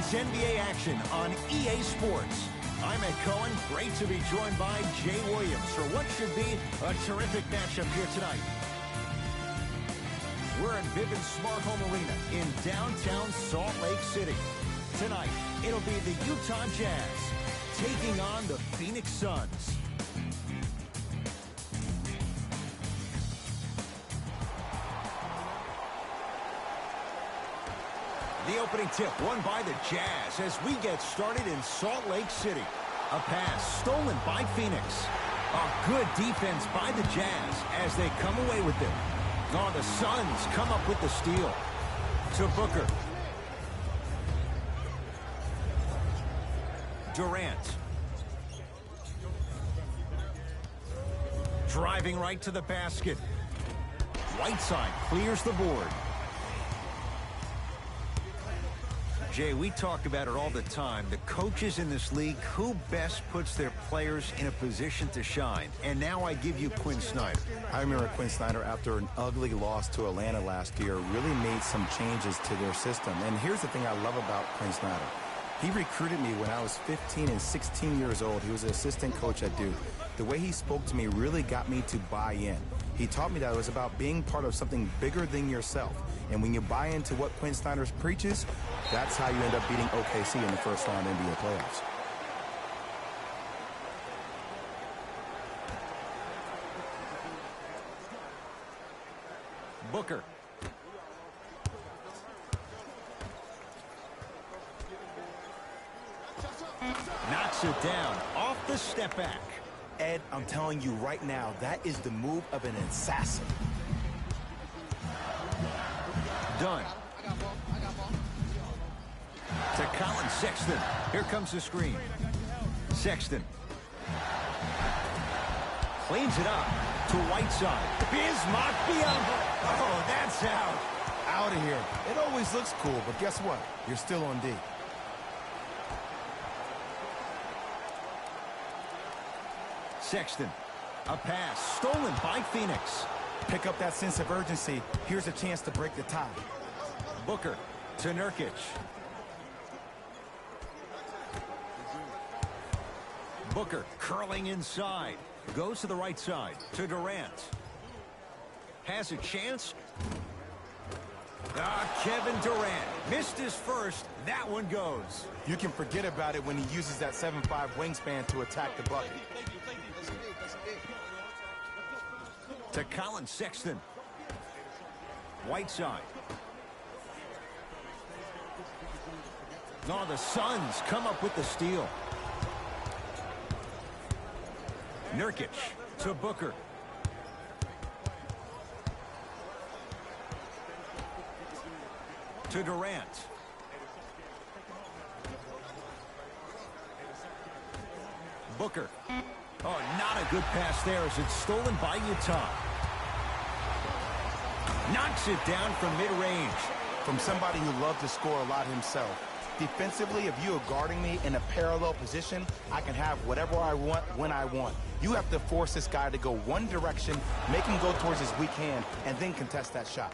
It's NBA action on EA Sports. I'm Ed Cohen. Great to be joined by Jay Williams for what should be a terrific matchup here tonight. We're at Vivint Smart Home Arena in downtown Salt Lake City. Tonight, it'll be the Utah Jazz taking on the Phoenix Suns. The opening tip won by the Jazz as we get started in Salt Lake City. A pass stolen by Phoenix. A good defense by the Jazz as they come away with it. Oh, the Suns come up with the steal. To Booker. Durant. Driving right to the basket. Whiteside clears the board. Jay, we talk about it all the time. The coaches in this league, who best puts their players in a position to shine? And now I give you Quinn Snyder. I remember Quinn Snyder, after an ugly loss to Atlanta last year, really made some changes to their system. And here's the thing I love about Quinn Snyder. He recruited me when I was 15 and 16 years old. He was an assistant coach at Duke. The way he spoke to me really got me to buy in. He taught me that it was about being part of something bigger than yourself. And when you buy into what Quinn Snyder preaches, that's how you end up beating OKC in the first round NBA playoffs. Booker. Knocks it down off the step back. Ed, I'm telling you right now, that is the move of an assassin. Done. To Colin Sexton. Here comes the screen. Sexton. Cleans it up to Whiteside. Bismack Biyombo. Oh, that's out. Out of here. It always looks cool, but guess what? You're still on D. Sexton. A pass stolen by Phoenix. Pick up that sense of urgency. Here's a chance to break the tie. Booker to Nurkic. Booker curling inside. Goes to the right side to Durant. Has a chance. Kevin Durant missed his first. That one goes. You can forget about it when he uses that 7'5" wingspan to attack the bucket. To Colin Sexton. Whiteside. No, the Suns come up with the steal. Nurkic to Booker. To Durant. Booker. Oh, not a good pass there as it's stolen by Utah. Knocks it down from mid-range. From somebody who loved to score a lot himself. Defensively, if you are guarding me in a parallel position, I can have whatever I want when I want. You have to force this guy to go one direction, make him go towards his weak hand, and then contest that shot.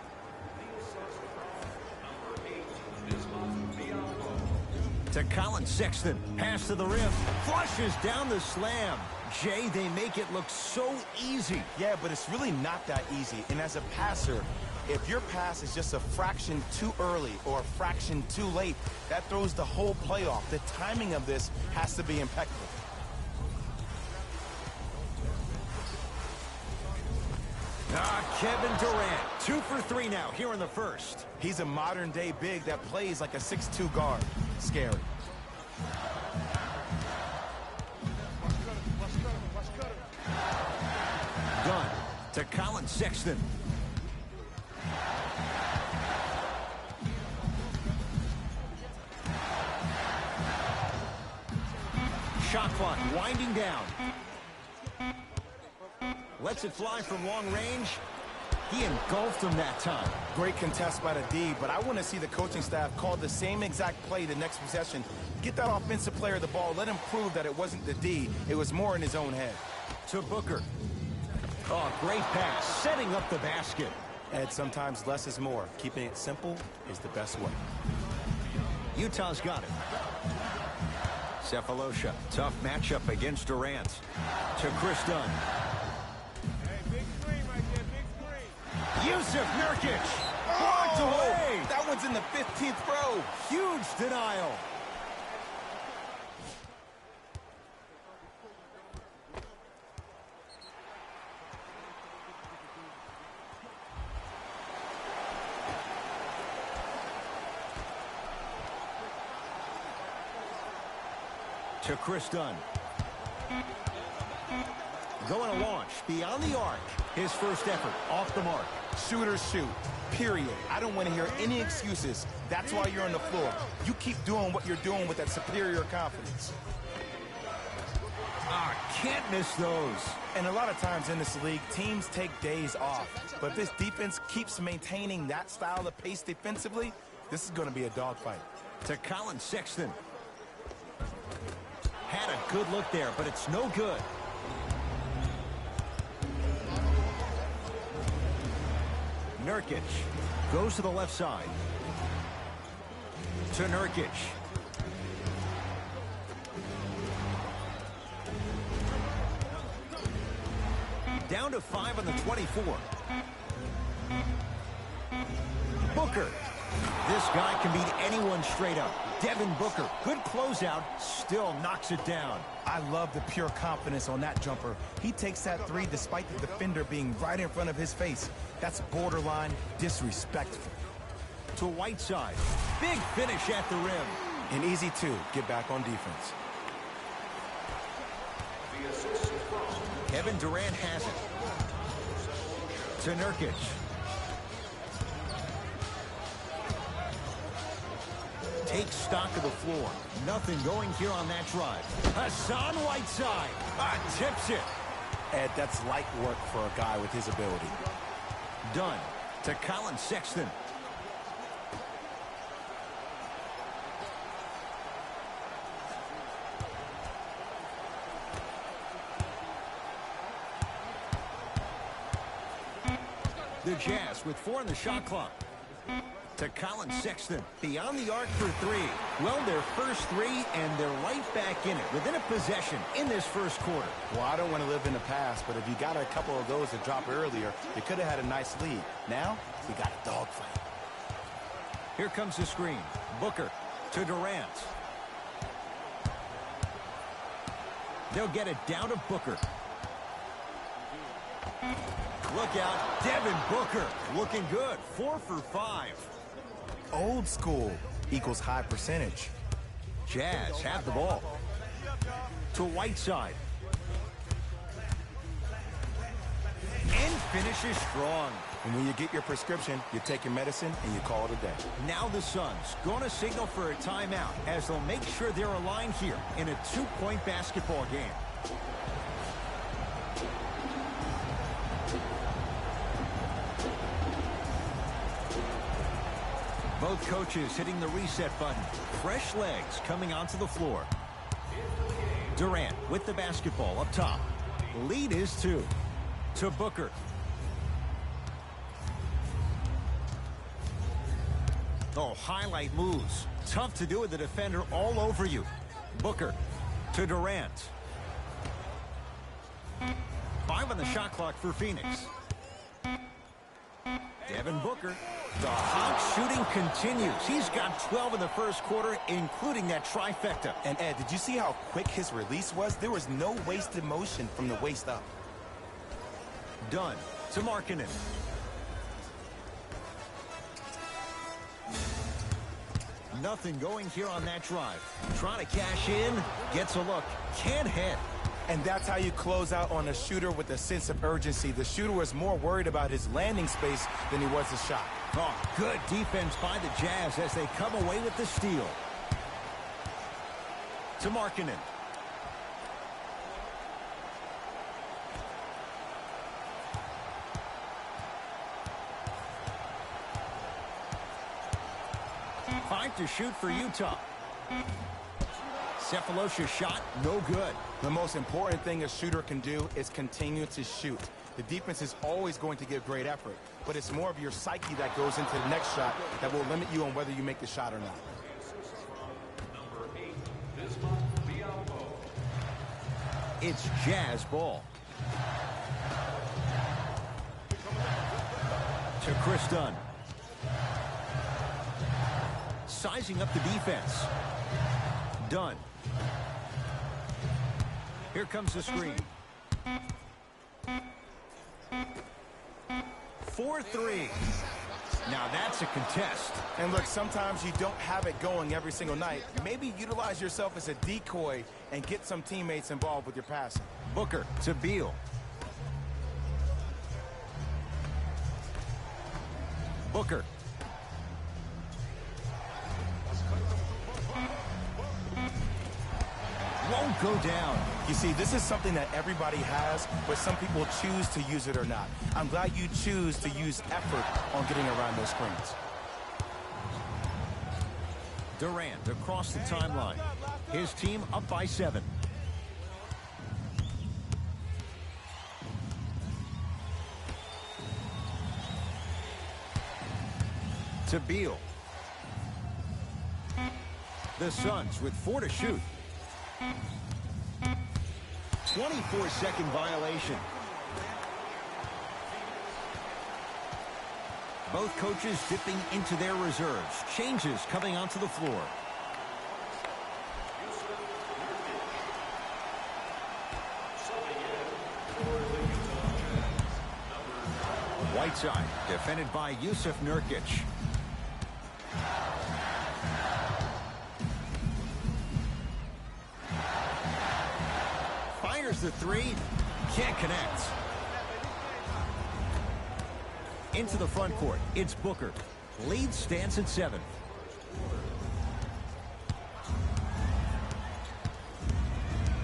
To Colin Sexton. Pass to the rim. Flushes down the slam. Jay, they make it look so easy. Yeah, but it's really not that easy. And as a passer, if your pass is just a fraction too early or a fraction too late, that throws the whole play off. The timing of this has to be impeccable. Kevin Durant, 2 for 3 now here in the first. He's a modern-day big that plays like a 6'2" guard. Scary. Gunn to Colin Sexton. Shot clock winding down. Lets it fly from long range. He engulfed him that time. Great contest by the D, but I want to see the coaching staff call the same exact play the next possession. Get that offensive player the ball. Let him prove that it wasn't the D. It was more in his own head. To Booker. Oh, great pass. Setting up the basket. Ed, sometimes less is more. Keeping it simple is the best way. Utah's got it. Sefolosha, tough matchup against Durant. To Chris Dunn. Hey, big screen right there, big screen. Yusuf Nurkic. Blocked Oh, away. That one's in the 15th row. Huge denial. To Chris Dunn. Going to launch beyond the arc. His first effort off the mark. Shooters shoot, period. I don't want to hear any excuses. That's why you're on the floor. You keep doing what you're doing with that superior confidence. Can't miss those. And a lot of times in this league, teams take days off. But if this defense keeps maintaining that style of pace defensively, this is going to be a dogfight. To Colin Sexton. Had a good look there, but it's no good. Nurkic goes to the left side. To Nurkic. Down to 5 on the 24. Booker. This guy can beat anyone straight up. Devin Booker, good closeout, still knocks it down. I love the pure confidence on that jumper. He takes that three despite the defender being right in front of his face. That's borderline disrespectful. To Whiteside. Big finish at the rim. And easy, too. Get back on defense. Kevin Durant has it. To Nurkic. Takes stock of the floor. Nothing going here on that drive. Hassan Whiteside. Tips it. Ed, that's light work for a guy with his ability. Done. To Colin Sexton. The Jazz with 4 on the shot clock. To Colin Sexton. Beyond the arc for 3. Well, their first 3, and they're right back in it. Within a possession in this first quarter. Well, I don't want to live in the past, but if you got a couple of those to drop earlier, you could have had a nice lead. Now, we got a dogfight. Here comes the screen. Booker to Durant. They'll get it down to Booker. Look out, Devin Booker looking good. 4 for 5. Old school equals high percentage. Jazz have the ball. To Whiteside. And finishes strong. And when you get your prescription, you take your medicine and you call it a day. Now the Suns going to signal for a timeout as they'll make sure they're aligned here in a 2-point basketball game. Both coaches hitting the reset button. Fresh legs coming onto the floor. Durant with the basketball up top. Lead is 2. To Booker. Oh, highlight moves. Tough to do with the defender all over you. Booker to Durant. 5 on the shot clock for Phoenix. Devin Booker. The hot shooting continues. He's got 12 in the first quarter, including that trifecta. And Ed, did you see how quick his release was? There was no wasted motion from the waist up. Done. To Markkanen. Nothing going here on that drive. Trying to cash in. Gets a look. Can't hit. And that's how you close out on a shooter with a sense of urgency. The shooter was more worried about his landing space than he was his shot. Oh, good defense by the Jazz as they come away with the steal. To Markkanen. Five to shoot for Utah. Sefolosha's shot, no good. The most important thing a shooter can do is continue to shoot. The defense is always going to give great effort, but it's more of your psyche that goes into the next shot that will limit you on whether you make the shot or not. It's Jazz ball. To Chris Dunn. Sizing up the defense. Dunn. Here comes the screen. 4-3. Now that's a contest. And look, sometimes you don't have it going every single night. Maybe utilize yourself as a decoy and get some teammates involved with your passing. Booker to Beal. Booker. Won't go down. You see, this is something that everybody has, but some people choose to use it or not. I'm glad you choose to use effort on getting around those screens. Durant across the timeline. His team up by 7. To Beal. The Suns with 4 to shoot. 24-second violation. Both coaches dipping into their reserves. Changes coming onto the floor. Whiteside defended by Yusuf Nurkic. Fires the 3. Can't connect. Into the front court. It's Booker. Lead stands at 7.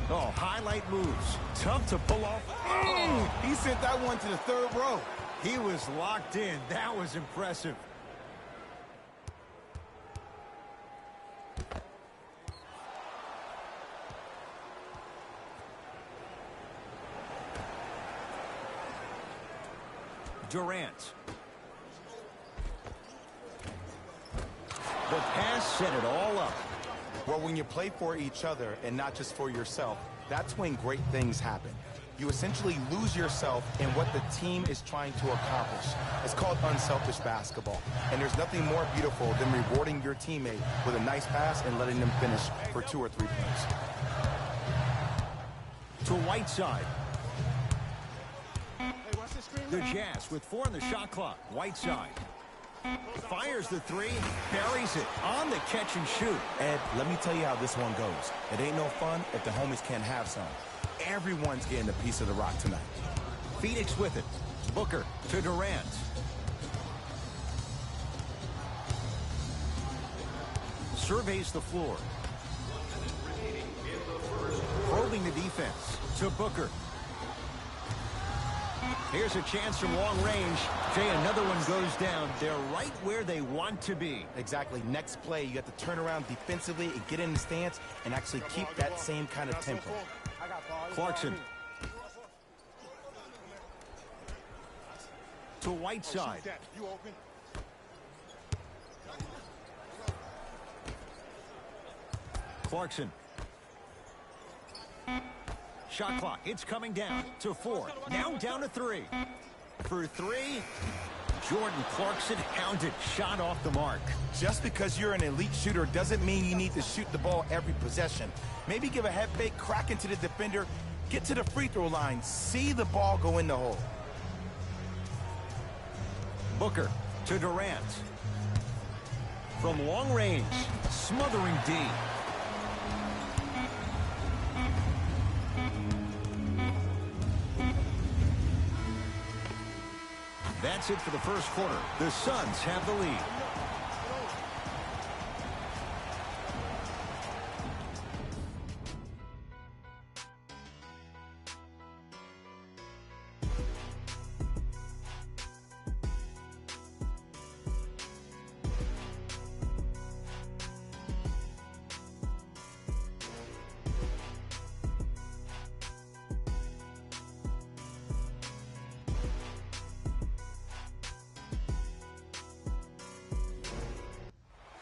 Oh, highlight moves. Tough to pull off. Oh, he sent that one to the 3rd row. He was locked in. That was impressive. Durant. The pass set it all up. Well, when you play for each other and not just for yourself, that's when great things happen. You essentially lose yourself in what the team is trying to accomplish. It's called unselfish basketball. And there's nothing more beautiful than rewarding your teammate with a nice pass and letting them finish for 2 or 3 points. To Whiteside. The Jazz with 4 on the shot clock. Whiteside. Fires the 3. Buries it on the catch and shoot. Ed, let me tell you how this one goes. It ain't no fun if the homies can't have some. Everyone's getting a piece of the rock tonight. Phoenix with it. Booker to Durant. Surveys the floor. Probing the defense to Booker. Here's a chance from long range. Jay, another one goes down. They're right where they want to be. Exactly. Next play, you have to turn around defensively and get in the stance and actually keep that same kind of tempo. Clarkson. To Whiteside. Clarkson. Shot clock. It's coming down to 4. Now down to 3. For 3, Jordan Clarkson hounded. Shot off the mark. Just because you're an elite shooter doesn't mean you need to shoot the ball every possession. Maybe give a head fake, crack into the defender, get to the free throw line, see the ball go in the hole. Booker to Durant. From long range, smothering D. That's it for the first quarter. The Suns have the lead.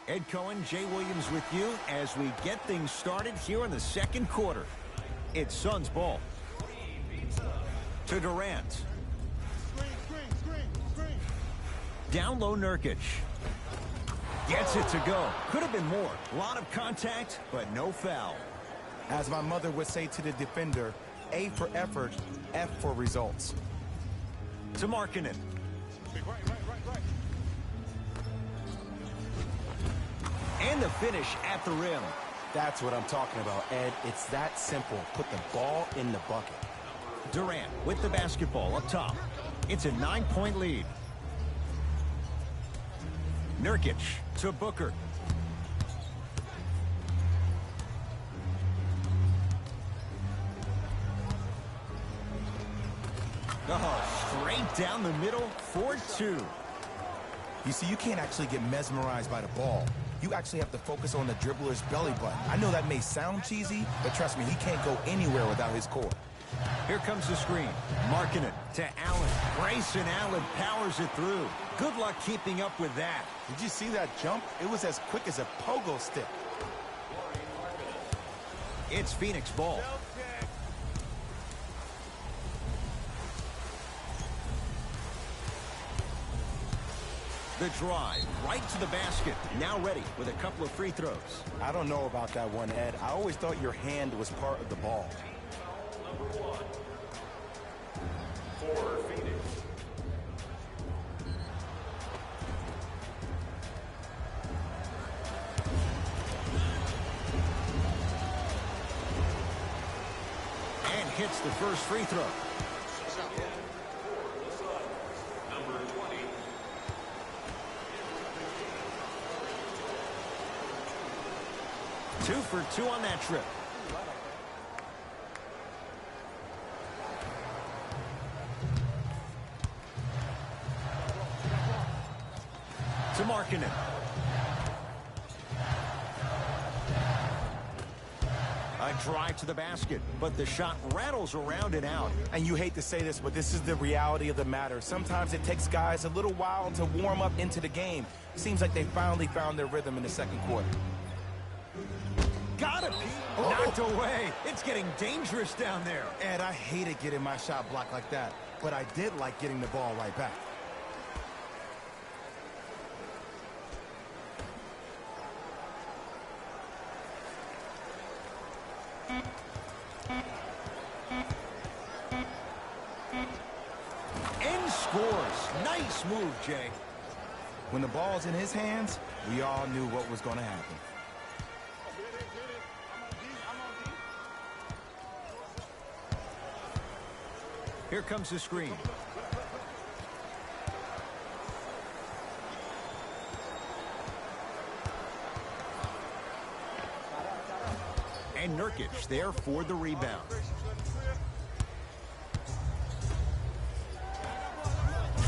Ed Cohen, Jay Williams with you as we get things started here in the second quarter. It's Suns ball. To Durant. Down low, Nurkic. Gets it to go. Could have been more. A lot of contact, but no foul. As my mother would say to the defender, A for effort, F for results. To Markkanen. And the finish at the rim. That's what I'm talking about, Ed. It's that simple. Put the ball in the bucket. Durant with the basketball up top. It's a 9-point lead. Nurkic to Booker. Oh, straight down the middle, 4-2. You see, you can't actually get mesmerized by the ball. You actually have to focus on the dribbler's belly button. I know that may sound cheesy, but trust me, he can't go anywhere without his core. Here comes the screen. Markkanen to Allen. Grayson Allen powers it through. Good luck keeping up with that. Did you see that jump? It was as quick as a pogo stick. It's Phoenix ball. The drive right to the basket. Now ready with a couple of free throws. I don't know about that one, Ed. I always thought your hand was part of the ball. Number 1 for Phoenix. And hits the first free throw. Number 20. 2 for 2 on that trip. To Markkanen. A drive to the basket, but the shot rattles around and out. And you hate to say this, but this is the reality of the matter. Sometimes it takes guys a little while to warm up into the game. Seems like they finally found their rhythm in the second quarter. Got it. Knocked away. It's getting dangerous down there. Ed, I hated getting my shot blocked like that, but I did like getting the ball right back. And scores. Nice move, Jay. When the ball's in his hands, we all knew what was going to happen. Here comes the screen. And Nurkic there for the rebound.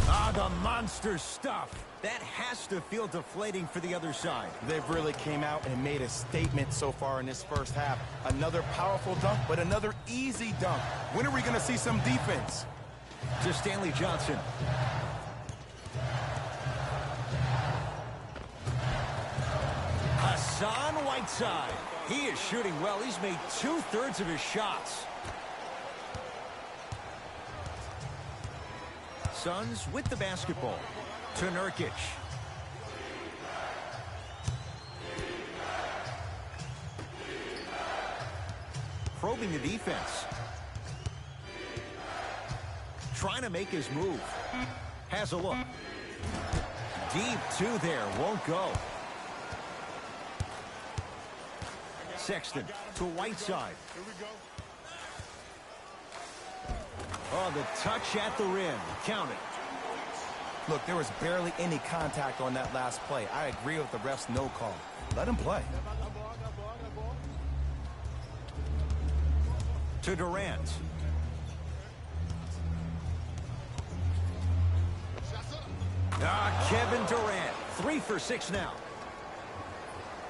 Ah, the monster stuff. That has to feel deflating for the other side. They've really came out and made a statement so far in this first half. Another powerful dunk, but another easy dunk. When are we going to see some defense? To Stanley Johnson. Hassan Whiteside. He is shooting well. He's made 2/3 of his shots. Suns with the basketball. To Nurkic. Probing the defense. Trying to make his move. Has a look. Deep two there. Won't go. Sexton to Whiteside. Here we go. Oh, the touch at the rim. Count it. Look, there was barely any contact on that last play. I agree with the ref's no call. Let him play. To Durant. Kevin Durant. 3 for 6 now.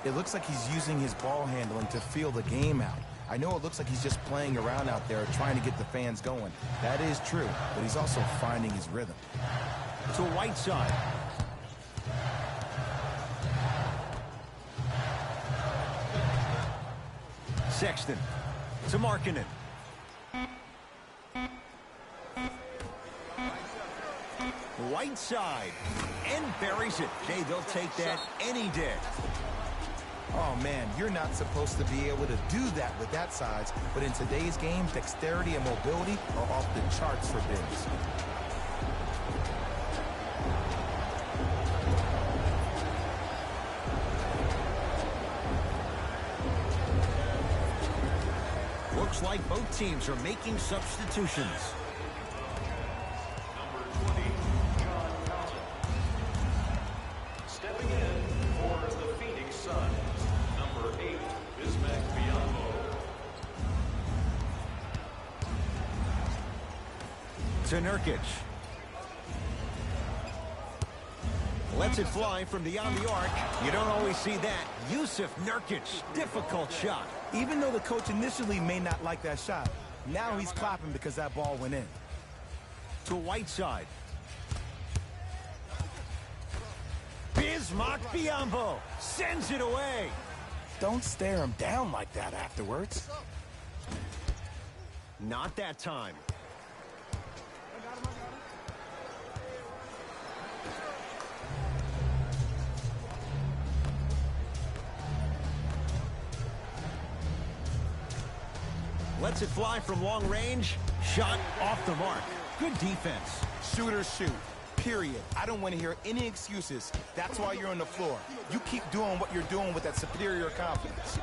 It looks like he's using his ball handling to feel the game out. I know it looks like he's just playing around out there trying to get the fans going. That is true, but he's also finding his rhythm. To Whiteside. Sexton to Markkanen. Whiteside. And buries it. Jay, they'll take that any day. Oh, man, you're not supposed to be able to do that with that size, but in today's game, dexterity and mobility are off the charts for bigs. Looks like both teams are making substitutions. Number 20, John Collins. Stepping in for the Phoenix Suns, number 8, Bismack Biyombo. To Nurkic. Lets it fly from beyond the arc. You don't always see that. Yusuf Nurkic, difficult shot. Even though the coach initially may not like that shot, now he's clapping because that ball went in. To Whiteside. Bismack Biyombo sends it away. Don't stare him down like that afterwards. Not that time. Lets it fly from long range. Shot off the mark. Good defense. Shooters shoot. Period. I don't want to hear any excuses. That's why you're on the floor. You keep doing what you're doing with that superior confidence.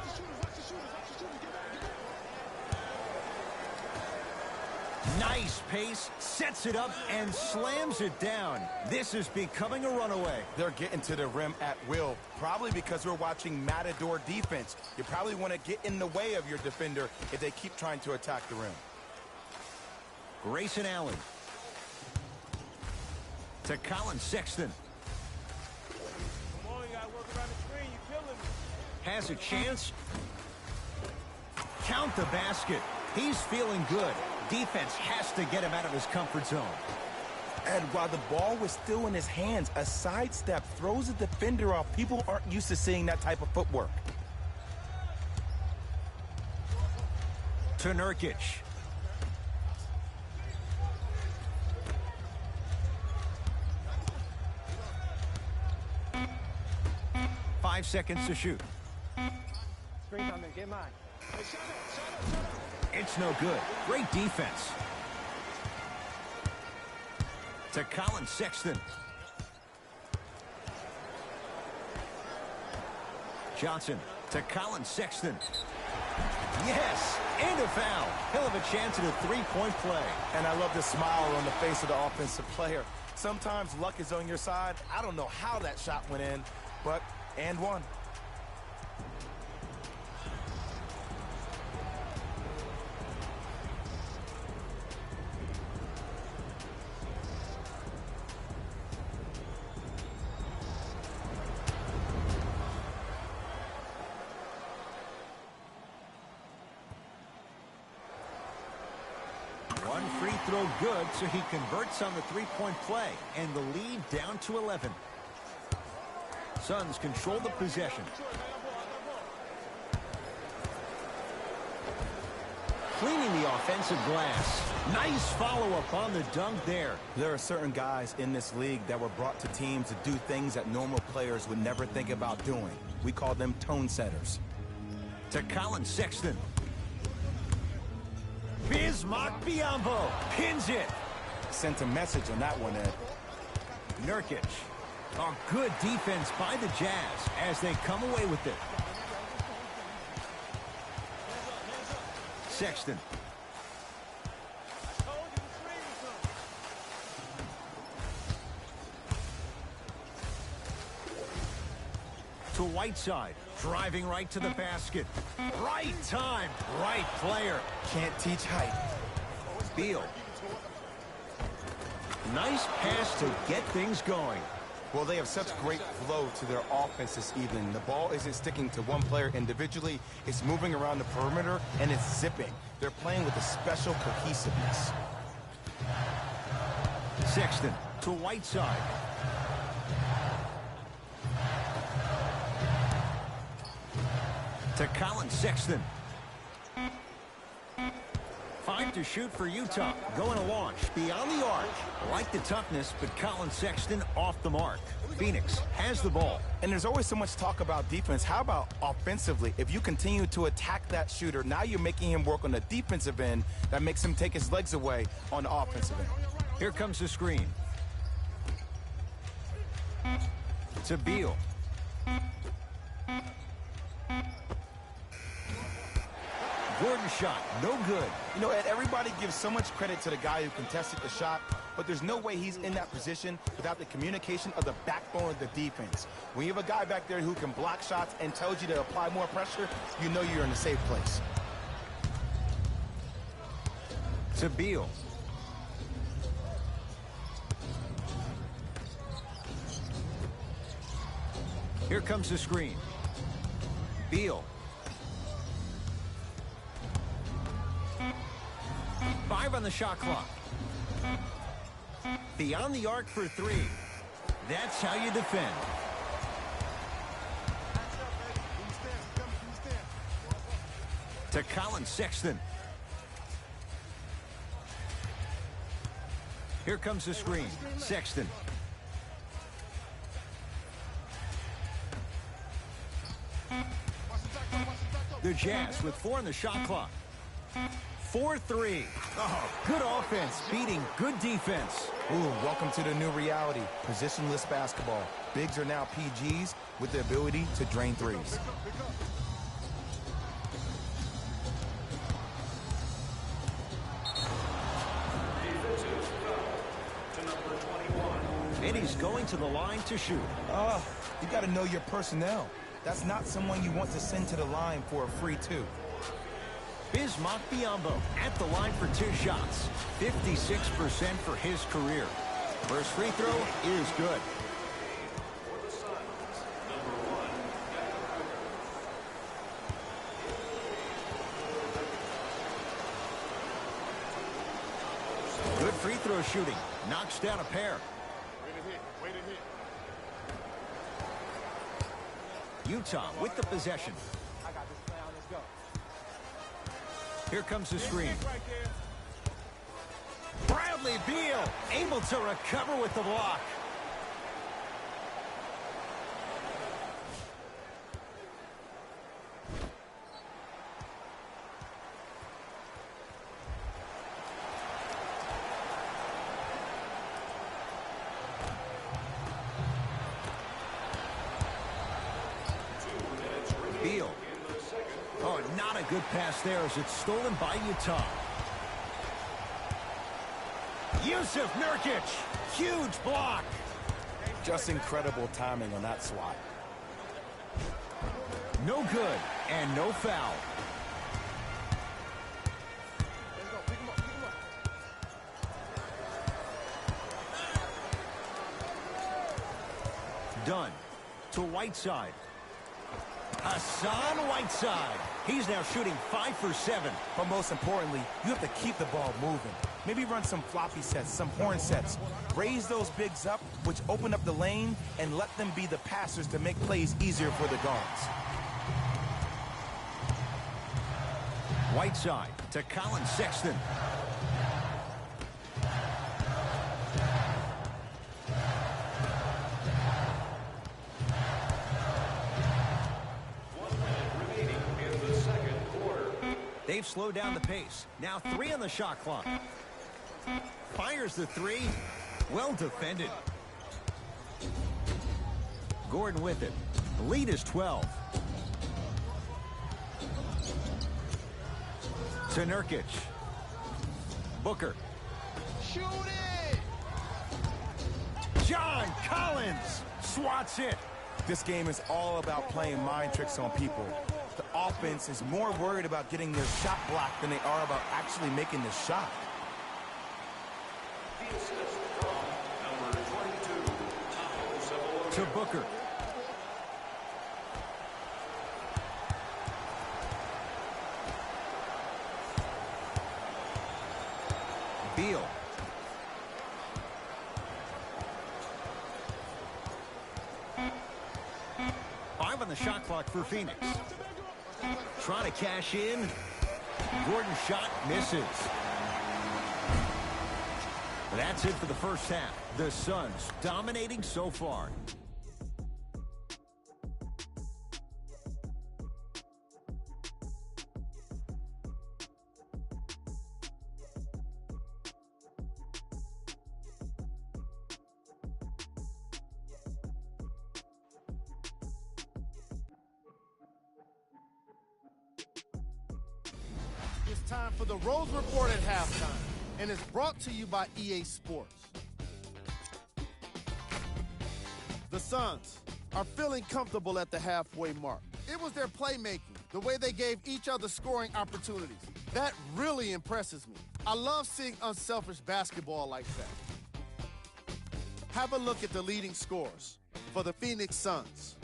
Nice pace, sets it up, and slams it down. This is becoming a runaway. They're getting to the rim at will, probably because we're watching Matador defense. You probably want to get in the way of your defender if they keep trying to attack the rim. Grayson Allen. To Colin Sexton. Come on, you gotta work around the screen. You're killing me. Has a chance. Count the basket. He's feeling good. Defense has to get him out of his comfort zone. And while the ball was still in his hands, a sidestep throws the defender off. People aren't used to seeing that type of footwork. To Nurkic. Five seconds to shoot. Screen's on there. Get mine. Hey, shut up. It's no good. Great defense. To Colin Sexton. Johnson to Colin Sexton. Yes, and a foul. He'll have a chance at a three-point play. And I love the smile on the face of the offensive player. Sometimes luck is on your side. I don't know how that shot went in, but and one. One free throw good, so he converts on the three-point play, and the lead down to 11. Suns control the possession. Cleaning the offensive glass. Nice follow-up on the dunk there. There are certain guys in this league that were brought to teams to do things that normal players would never think about doing. We call them tone setters. To Colin Sexton. Bismack Biyombo pins it. Sent a message on that one, Ed. Nurkic. A good defense by the Jazz as they come away with it. Sexton. Told you the screen was coming. To Whiteside. Driving right to the basket. Right time. Right player. Can't teach height. Beal. Nice pass to get things going. Well, they have such great flow to their offense this evening. The ball isn't sticking to one player individually. It's moving around the perimeter, and it's zipping. They're playing with a special cohesiveness. Sexton to Whiteside. To Colin Sexton. 5 to shoot for Utah. Going to launch beyond the arc. Like the toughness, but Colin Sexton off the mark. Phoenix has the ball. And there's always so much talk about defense. How about offensively? If you continue to attack that shooter, now you're making him work on the defensive end. That makes him take his legs away on the offensive end. Here comes the screen. To Beal. Gordon shot, no good. You know, Ed, everybody gives so much credit to the guy who contested the shot, but there's no way he's in that position without the communication of the backbone of the defense. When you have a guy back there who can block shots and tells you to apply more pressure, you know you're in a safe place. To Beal. Here comes the screen. Beal. 5 on the shot clock. Beyond the arc for 3. That's how you defend. To Colin Sexton. Here comes the screen. Sexton. The Jazz with 4 on the shot clock. 4-3. Oh, good offense beating good defense. Ooh, welcome to the new reality. Positionless basketball. Bigs are now PGs with the ability to drain threes. And he's going to the line to shoot. You got to know your personnel. That's not someone you want to send to the line for a free 2. Bismack Biyombo at the line for 2 shots. 56% for his career. First free throw is good. Good free throw shooting. Knocks down a pair. Way to hit. Utah with the possession. I got this play on. Let's go. Here comes the screen. Right there. Bradley Beal able to recover with the block. Beal. Oh, not a good pass there as it's stolen by Utah. Yusuf Nurkic, huge block. Just incredible timing on that swat. No good, and no foul. Let's go. Pick him up. Done. To Whiteside. Hassan Whiteside. He's now shooting 5 for 7. But most importantly, you have to keep the ball moving. Maybe run some floppy sets, some horn sets. Raise those bigs up, which open up the lane, and let them be the passers to make plays easier for the guards. Whiteside to Colin Sexton. They've slowed down the pace. Now 3 on the shot clock. Fires the 3. Well defended. Gordon with it. The lead is 12. To Nurkic. Booker. Shoot it! John Collins swats it. This game is all about playing mind tricks on people. The offense is more worried about getting their shot blocked than they are about actually making the shot. The assist from number 22, Tom Sabonis. To Booker. Beal. Five on the shot clock for Phoenix. Trying to cash in. Gordon's shot misses. That's it for the first half. The Suns dominating so far. It's time for the Rose Report at halftime, and it's brought to you by EA Sports. The Suns are feeling comfortable at the halfway mark. It was their playmaking, the way they gave each other scoring opportunities. That really impresses me. I love seeing unselfish basketball like that. Have a look at the leading scorers for the Phoenix Suns.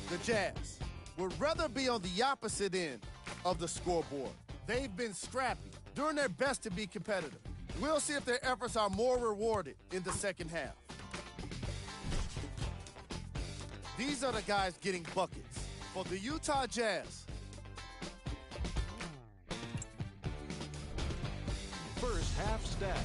The Jazz would rather be on the opposite end of the scoreboard. They've been scrappy, doing their best to be competitive. We'll see if their efforts are more rewarded in the second half. These are the guys getting buckets. For the Utah Jazz, First half stats.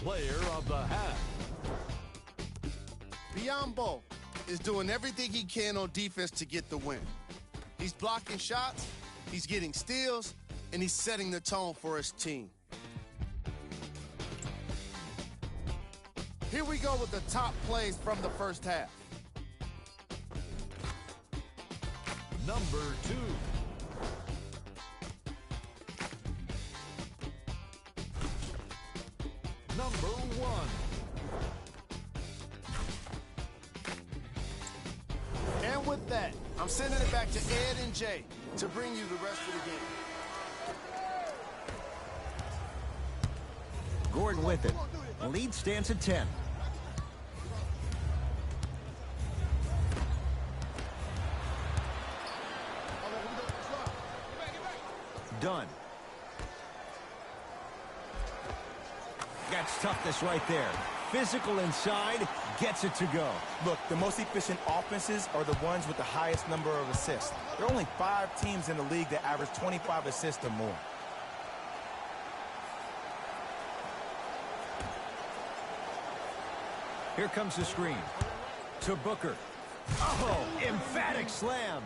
Player of the half. Biyombo is doing everything he can on defense to get the win. He's blocking shots, he's getting steals, and he's setting the tone for his team. Here we go with the top plays from the first half. Number 2. Number 1. And with that, I'm sending it back to Ed and Jay to bring you the rest of the game. Gordon with it. The lead stands at 10. Done. That's toughness right there. Physical inside, gets it to go. Look, the most efficient offenses are the ones with the highest number of assists. There are only 5 teams in the league that average 25 assists or more. Here comes the screen. To Booker. Oh, emphatic slam.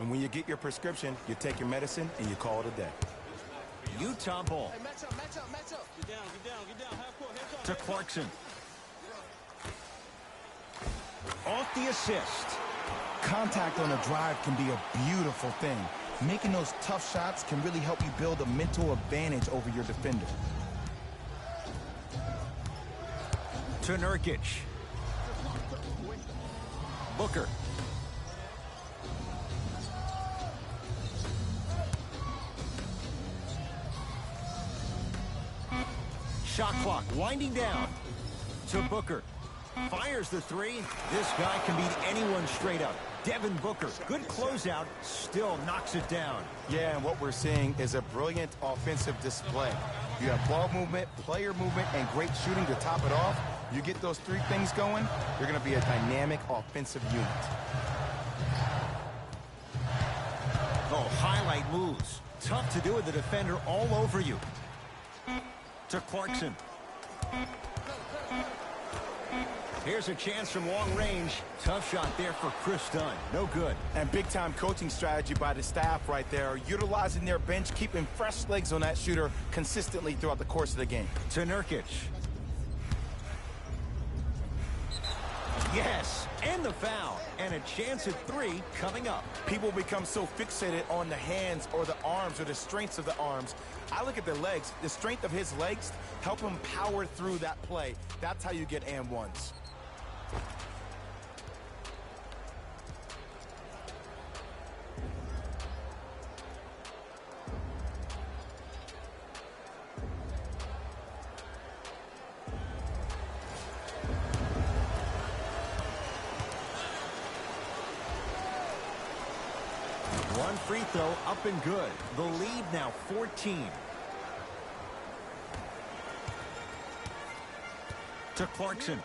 And when you get your prescription, you take your medicine and you call it a day. Utah ball. Hey, match up. Get down. Half court, heads up. To Clarkson. Off the assist. Contact on a drive can be a beautiful thing. Making those tough shots can really help you build a mental advantage over your defender. To Nurkic. Booker. Shot clock winding down. To Booker. Fires the three. This guy can beat anyone straight up. Devin Booker, good closeout, still knocks it down. Yeah, and what we're seeing is a brilliant offensive display. You have ball movement, player movement, and great shooting to top it off. You get those 3 things going, you're going to be a dynamic offensive unit. Oh, highlight moves. Tough to do with the defender all over you. To Clarkson. Here's a chance from long range. Tough shot there for Chris Dunn. No good. And big-time coaching strategy by the staff right there, utilizing their bench, keeping fresh legs on that shooter consistently throughout the course of the game. To Nurkic. Yes, and the foul. And a chance at 3 coming up. People become so fixated on the hands or the arms or the strengths of the arms. I look at the legs. The strength of his legs help him power through that play. That's how you get and ones. One free throw up and good. The lead now 14. To Clarkson.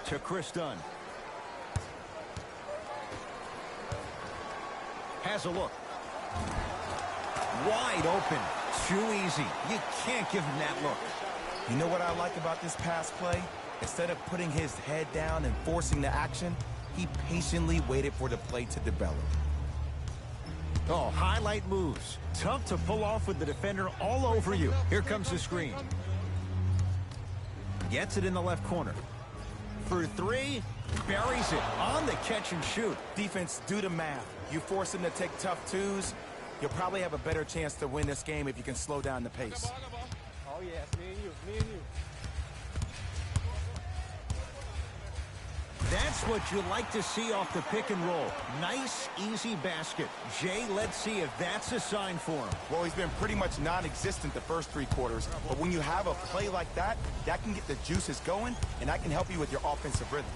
To Chris Dunn. Has a look. Wide open. Too easy. You can't give him that look. You know what I like about this pass play? Instead of putting his head down and forcing the action, he patiently waited for the play to develop. Oh, highlight moves. Tough to pull off with the defender all over you. Here comes the screen. Gets it in the left corner. For three, buries it on the catch and shoot. Defense, do the math. You force him to take tough twos, you'll probably have a better chance to win this game if you can slow down the pace. Oh, yeah, it's me and you. That's what you like to see off the pick and roll. Nice, easy basket. Jay, let's see if that's a sign for him. Well, he's been pretty much non-existent the first 3 quarters, but when you have a play like that, that can get the juices going, and that can help you with your offensive rhythm.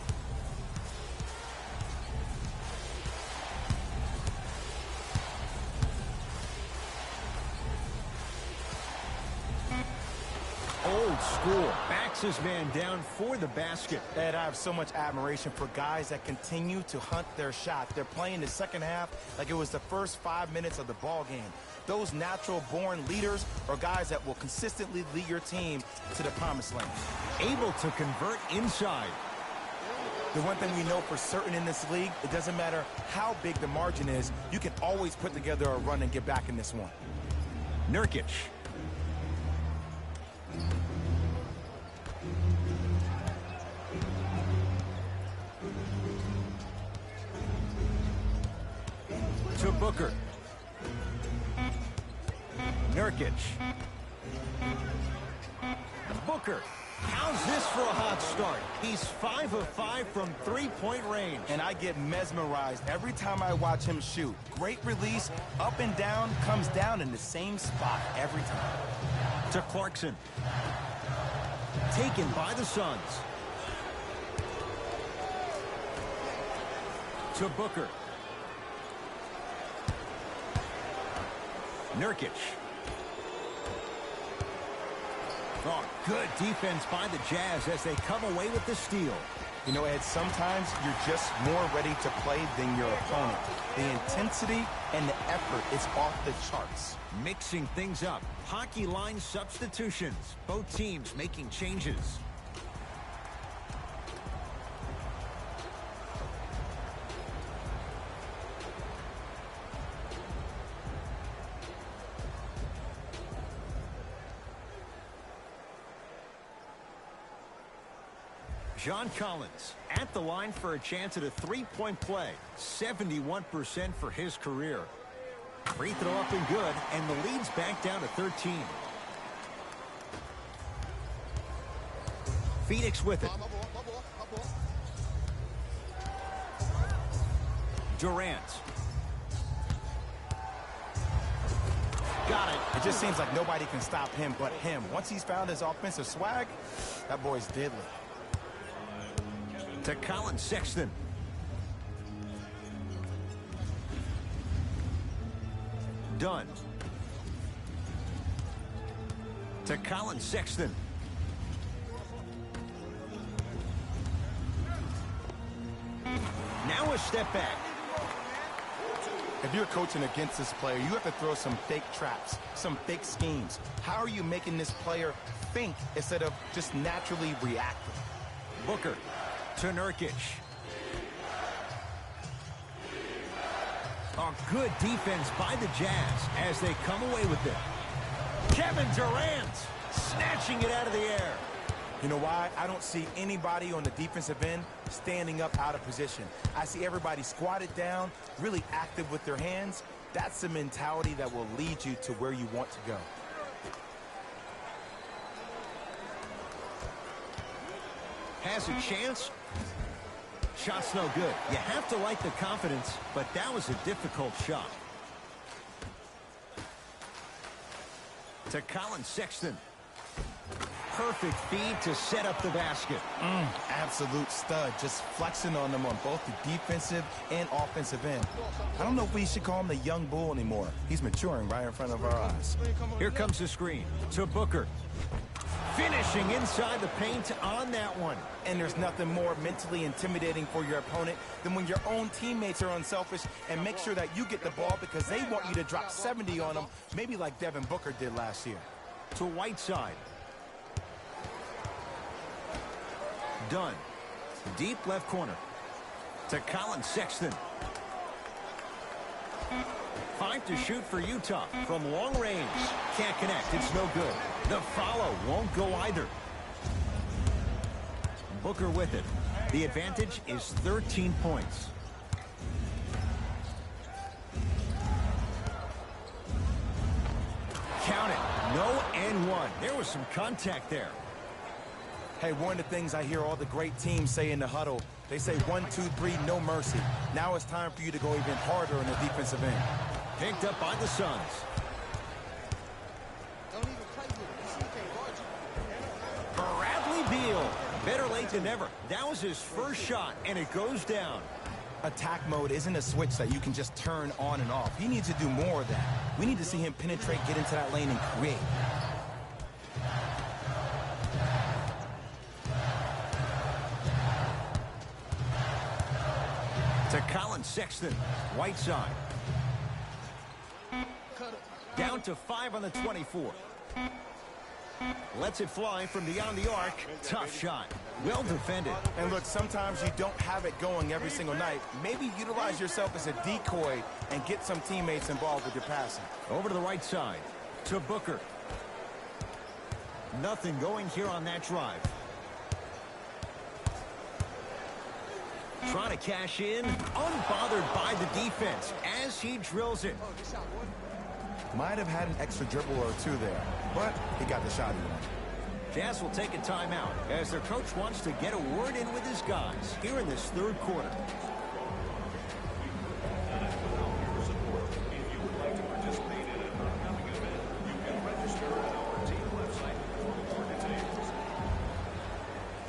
Old school. Backs his man down for the basket. Ed, I have so much admiration for guys that continue to hunt their shot. They're playing the second half like it was the first 5 minutes of the ball game. Those natural-born leaders are guys that will consistently lead your team to the promised land. Able to convert inside. The one thing we know for certain in this league, it doesn't matter how big the margin is, you can always put together a run and get back in this one. Nurkic. To Booker. Nurkic. Booker. How's this for a hot start? He's 5 of 5 from three-point range. And I get mesmerized every time I watch him shoot. Great release, up and down, comes down in the same spot every time. To Clarkson. Taken by the Suns. To Booker. Nurkic. Oh, good defense by the Jazz as they come away with the steal. You know, Ed, sometimes you're just more ready to play than your opponent. The intensity and the effort is off the charts. Mixing things up. Hockey line substitutions. Both teams making changes. John Collins at the line for a chance at a three-point play. 71% for his career. Free throw up and good, and the lead's back down to 13. Phoenix with it. Durant. Got it. It just seems like nobody can stop him but him. Once he's found his offensive swag, that boy's deadly. To Colin Sexton. Dunn. To Colin Sexton. Now a step back. If you're coaching against this player, you have to throw some fake traps, some fake schemes. How are you making this player think instead of just naturally reacting? Booker to Nurkic. A good defense by the Jazz as they come away with it. Kevin Durant snatching it out of the air. You know why? I don't see anybody on the defensive end standing up out of position. I see everybody squatted down, really active with their hands. That's the mentality that will lead you to where you want to go. Has a chance. Shot's no good. You have to like the confidence, but that was a difficult shot. To Colin Sexton. Perfect feed to set up the basket. Absolute stud, just flexing on them on both the defensive and offensive end. I don't know if we should call him the young bull anymore. He's maturing right in front of our eyes. Here comes the screen to Booker. Finishing inside the paint on that one. And there's nothing more mentally intimidating for your opponent than when your own teammates are unselfish and make sure that you get the ball because they want you to drop 70 on them, maybe like Devin Booker did last year. To Whiteside. Dunn. Deep left corner. To Colin Sexton. 5 to shoot for Utah from long range. Can't connect. It's no good. The follow won't go either. Booker with it. The advantage is 13 points. Count it. No and one. There was some contact there. Hey, one of the things I hear all the great teams say in the huddle, they say 1, 2, 3, no mercy. Now it's time for you to go even harder on the defensive end. Picked up by the Suns. Bradley Beal. Better late than never. That was his first shot, and it goes down. Attack mode isn't a switch that you can just turn on and off. He needs to do more of that. We need to see him penetrate, get into that lane, and create. To Colin Sexton. Whiteside. Down to 5 on the 24. Lets it fly from beyond the arc. Tough shot. Well defended. And look, sometimes you don't have it going every single night. Maybe utilize yourself as a decoy and get some teammates involved with your passing. Over to the right side. To Booker. Nothing going here on that drive. Trying to cash in. Unbothered by the defense as he drills it. Might have had an extra dribble or two there, but he got the shot in. Jazz will take a timeout as their coach wants to get a word in with his guys here in this third quarter.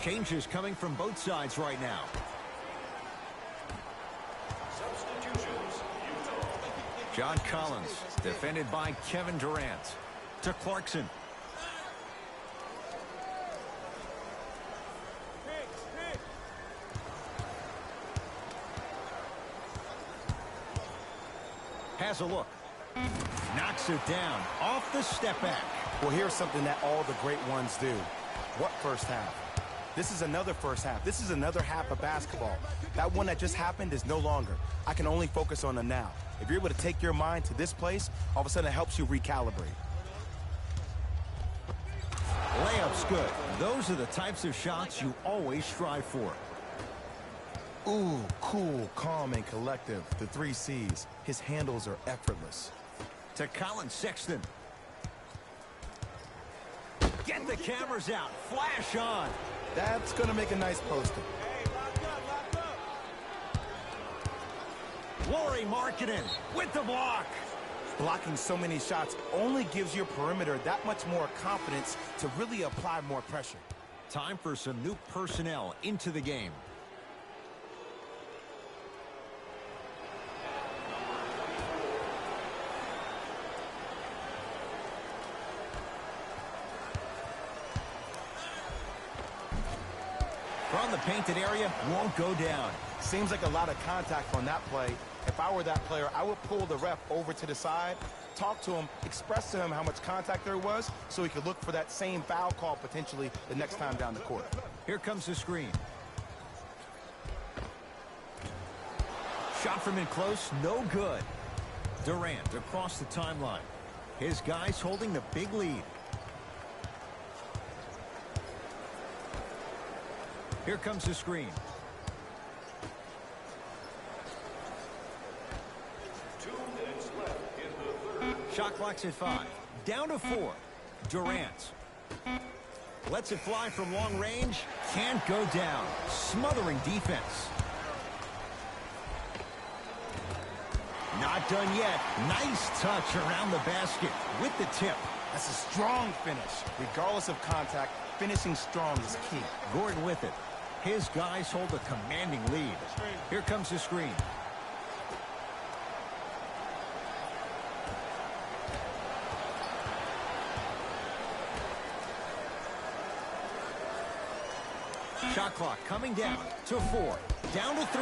Changes coming from both sides right now. John Collins, defended by Kevin Durant. To Clarkson. Has a look. Knocks it down off the step back. Well, here's something that all the great ones do. What first half? This is another first half. This is another half of basketball. That one that just happened is no longer. I can only focus on the now. If you're able to take your mind to this place, all of a sudden it helps you recalibrate. Layup's good. Those are the types of shots you always strive for. Ooh, cool, calm, and collective. The 3 C's. His handles are effortless. To Colin Sexton. Get the cameras out. Flash on. That's going to make a nice poster. Lauri Markkanen with the block. Blocking so many shots only gives your perimeter that much more confidence to really apply more pressure. Time for some new personnel into the game. From the painted area, won't go down. Seems like a lot of contact on that play. If I were that player, I would pull the ref over to the side, talk to him, express to him how much contact there was so he could look for that same foul call potentially the next time down the court. Here comes the screen. Shot from in close, no good. Durant across the timeline. His guys holding the big lead. Here comes the screen. 2 minutes left in the third. Shot clock's at 5. Down to 4. Durant. Lets it fly from long range. Can't go down. Smothering defense. Not done yet. Nice touch around the basket with the tip. That's a strong finish. Regardless of contact, finishing strong is key. Gordon with it. His guys hold a commanding lead. Here comes the screen. Shot clock coming down to 4. Down to 3.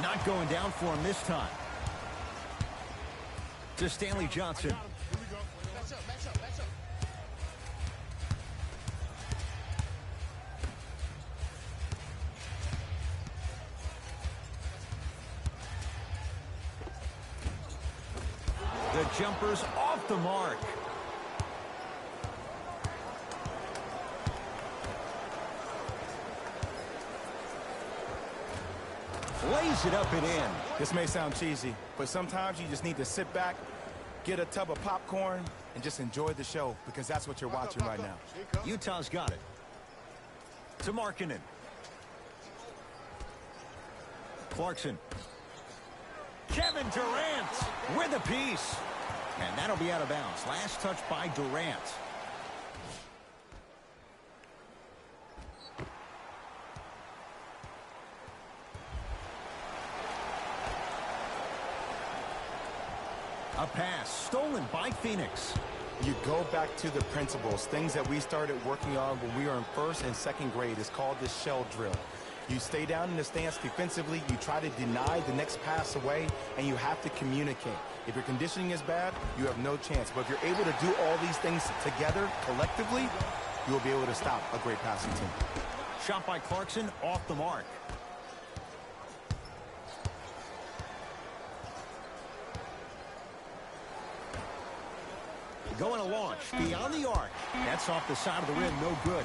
Not going down for him this time. To Stanley Johnson. The jumper's off the mark. Lays it up and in. This may sound cheesy, but sometimes you just need to sit back, get a tub of popcorn, and just enjoy the show, because that's what you're watching right now. Utah's got it. To Markkanen. Clarkson. Kevin Durant with a piece. And that'll be out of bounds. Last touch by Durant. A pass stolen by Phoenix. You go back to the principles, things that we started working on when we were in first and second grade. It's called the shell drill. You stay down in the stance defensively, you try to deny the next pass away, and you have to communicate. If your conditioning is bad, you have no chance. But if you're able to do all these things together, collectively, you will be able to stop a great passing team. Shot by Clarkson, off the mark. Going to launch beyond the arc. That's off the side of the rim, no good.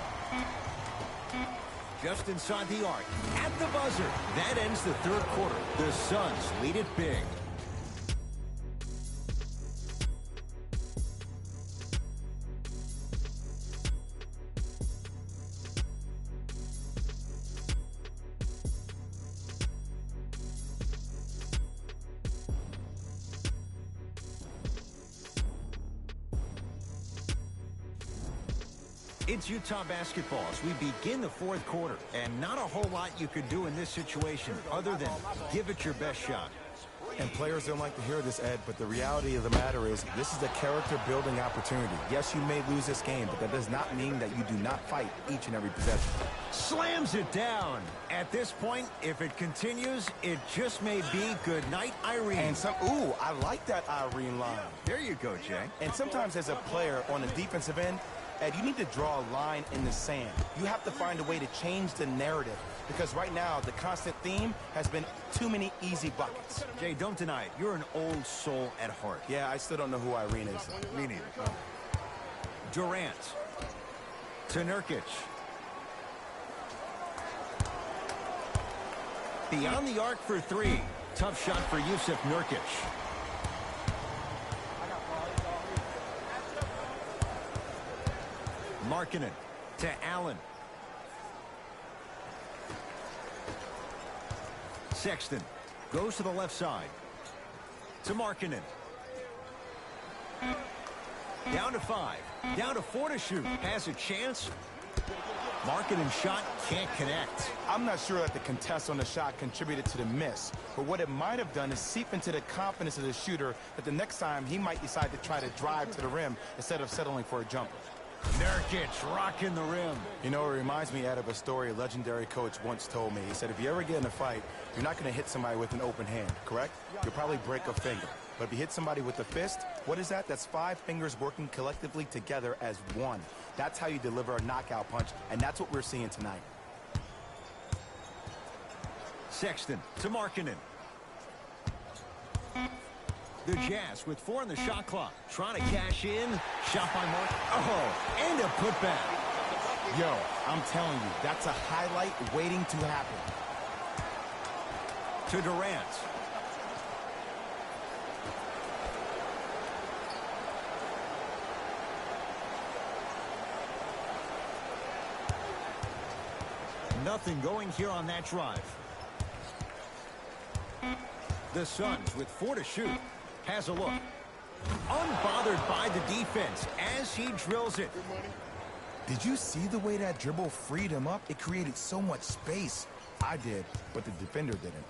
Just inside the arc, at the buzzer. That ends the third quarter. The Suns lead it big. It's Utah basketball as we begin the fourth quarter. And not a whole lot you could do in this situation other than give it your best shot. And players don't like to hear this, Ed, but the reality of the matter is this is a character-building opportunity. Yes, you may lose this game, but that does not mean that you do not fight each and every possession. Slams it down. At this point, if it continues, it just may be good night, Irene. And ooh, I like that Irene line. There you go, Jay. And sometimes as a player on the defensive end, Ed, you need to draw a line in the sand. You have to find a way to change the narrative, because right now the constant theme has been too many easy buckets. Jay, don't deny it. You're an old soul at heart. Yeah, I still don't know who Irene is. Me neither. Durant to Nurkic. Beyond the arc for 3. Tough shot for Jusuf Nurkic. Markkanen to Allen. Sexton goes to the left side. To Markkanen. Down to 5. Down to 4 to shoot. Has a chance. Markkanen shot can't connect. I'm not sure that the contest on the shot contributed to the miss, but what it might have done is seep into the confidence of the shooter that the next time he might decide to try to drive to the rim instead of settling for a jumper. Nurkic rocking the rim. You know, it reminds me, Ed, of a story a legendary coach once told me. He said, if you ever get in a fight, you're not going to hit somebody with an open hand, correct? You'll probably break a finger. But if you hit somebody with a fist, what is that? That's 5 fingers working collectively together as one. That's how you deliver a knockout punch, and that's what we're seeing tonight. Sexton to Markkanen. The Jazz with 4 on the shot clock. Trying to cash in. Shot by Mark. Oh, and a putback. Yo, I'm telling you, that's a highlight waiting to happen. To Durant. Nothing going here on that drive. The Suns with 4 to shoot. Has a look. Unbothered by the defense as he drills it. Did you see the way that dribble freed him up? It created so much space. I did, but the defender didn't.